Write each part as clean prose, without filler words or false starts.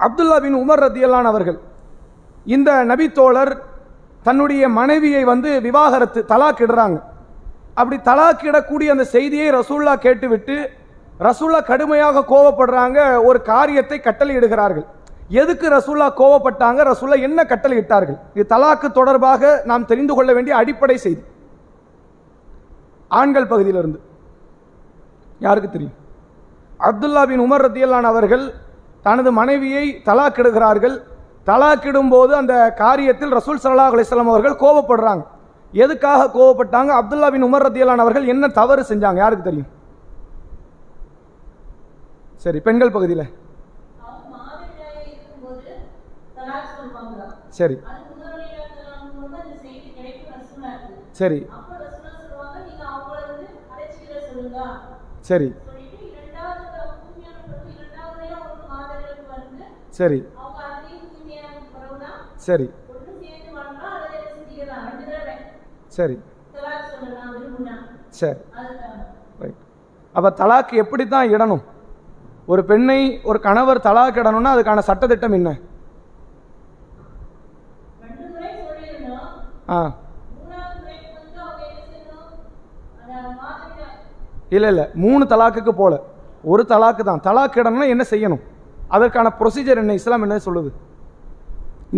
அப்துல்லா பின் Umar ரதியல்லான் அவர்கள், இந்த நபி தோழர் தன்னுடைய மனைவியை விவாகரத்து தலாக் இடுறாங்க. அப்படி தலாக் இடக்கூடிய அந்த செய்தியை ரசூல்லா கேட்டுவிட்டு ரசூல்லா கடுமையாக கோவப்படுறாங்க. ஒரு காரியத்தை கட்டளை இடுகிறார்கள். எதுக்கு ரசூல்லா கோவப்பட்டாங்க, ரசூல்லா என்ன கட்டளை இட்டார்கள்? இது தலாக்கு தொடர்பாக நாம் தெரிந்து கொள்ள வேண்டிய அடிப்படை செய்தி. ஆண்கள் பகுதியிலிருந்து யாருக்கு தெரியும்? அப்துல்லா பின் உமர் ரதியல்லான் அவர்கள் தனது மனைவியை தலாக்கிடுகிறார்கள். தலாக்கிடும் போது அந்த காரியத்தில் ரசூல் ஸல்லல்லாஹு அலைஹி வஸல்லம் அவர்கள் கோபப்படுறாங்க. எதுக்காக கோபப்பட்டாங்க? அப்துல்லா பின் உமர் ரதியல்லான் அவர்கள் என்ன தவறு செஞ்சாங்க? யாருக்கு தெரியும்? சரி, பெண்கள் பகுதியில். சரி சரி சரி சரி சரி சரி சரி. அப்ப தலாக் எப்படி தான் இடணும்? ஒரு பெண்ணை ஒரு கணவர் தலாக் இடணும்னா அதுக்கான சட்டத்திட்டம் என்ன? இல்ல இல்ல, 3 தலாக்குக்கு போல, ஒரு தலாக்கு தான். தலாக் இடணும்னா என்ன செய்யணும்? அதற்கான ப்ரொசீஜர் என்ன? இஸ்லாம் என்ன சொல்லுது?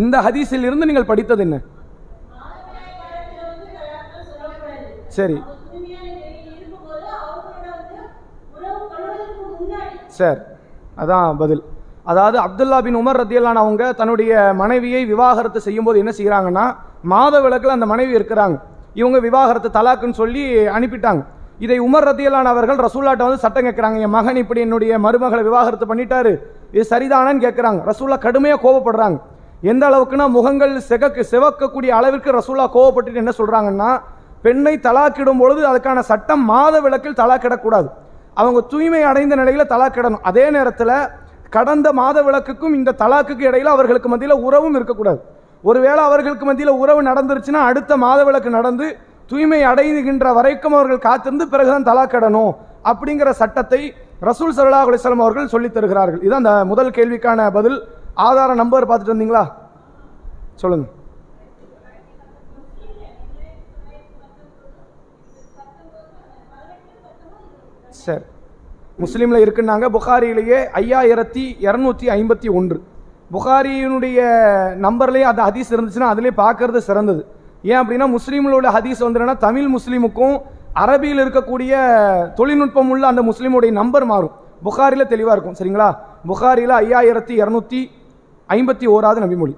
இந்த ஹதீஸில் இருந்து நீங்கள் படித்தது என்ன? சரி சார், அதான் பதில். அதாவது அப்துல்லா பின் உமர் ரதியல்லான் அவங்க தன்னுடைய மனைவியை விவாகரத்து செய்யும் போது என்ன செய்யறாங்கன்னா, மாத விலக்கில் அந்த மனைவி இருக்கிறாங்க, இவங்க விவாகரத்து தலாக்குன்னு சொல்லி அனுப்பிட்டாங்க. இதை உமர் ரதியல்லான் அவர்கள் ரசூல்லாட்ட சட்டம் கேட்கிறாங்க. என் மகன் இப்படி என்னுடைய மருமகளை விவாகரத்து பண்ணிட்டாரு, இது சரிதானு கேட்கிறாங்க. ரசூல்லா கடுமையாக கோவப்படுறாங்க. எந்த அளவுக்குன்னா முகங்கள் சிவக்கக்கூடிய அளவிற்கு ரசூல்லா கோவப்பட்டு என்ன சொல்றாங்கன்னா, பெண்ணை தலாக்கிடும் பொழுது அதுக்கான சட்டம் மாத விலக்கில் தலாக்கிடக்கூடாது, அவங்க தூய்மை அடைந்த நிலையில தலாக்கிடணும். அதே நேரத்தில் கடந்த மாத விலக்குக்கும் இந்த தலாக்குக்கு இடையில அவர்களுக்கு மத்தியில் உறவும் இருக்கக்கூடாது. ஒருவேளை அவர்களுக்கு மத்தியில் உறவு நடந்துருச்சுன்னா அடுத்த மாத விலக்கு நடந்து தூய்மை அடைகின்ற வரைக்கும் அவர்கள் காத்திருந்து பிறகுதான் தலாக்கிடணும் அப்படிங்கிற சட்டத்தை ரசூல் ஸல்லல்லாஹு அலைஹி வஸல்லம் அவர்கள் சொல்லித் தருகிறார்கள். இதுதான் அந்த முதல் கேள்விக்கான பதில். ஆதார நம்பர் பார்த்துட்டு வந்தீங்களா? சொல்லுங்க. சரி, முஸ்லீமில் இருக்குன்னாங்க. புகாரியிலேயே 5251 புகாரியினுடைய நம்பர்லேயே அந்த ஹதீஸ் இருந்துச்சுன்னா அதிலே பார்க்கறது சிறந்தது. ஏன் அப்படின்னா முஸ்லீமில் உள்ள ஹதீஸ் வந்துன்னா தமிழ் முஸ்லீமுக்கும் அரபியில் இருக்கக்கூடிய தொழில்நுட்பம் உள்ள அந்த முஸ்லீமுடைய நம்பர் மாறும். புகாரியில் தெளிவாக இருக்கும். சரிங்களா? புகாரியில் 5251 நபிமொழி.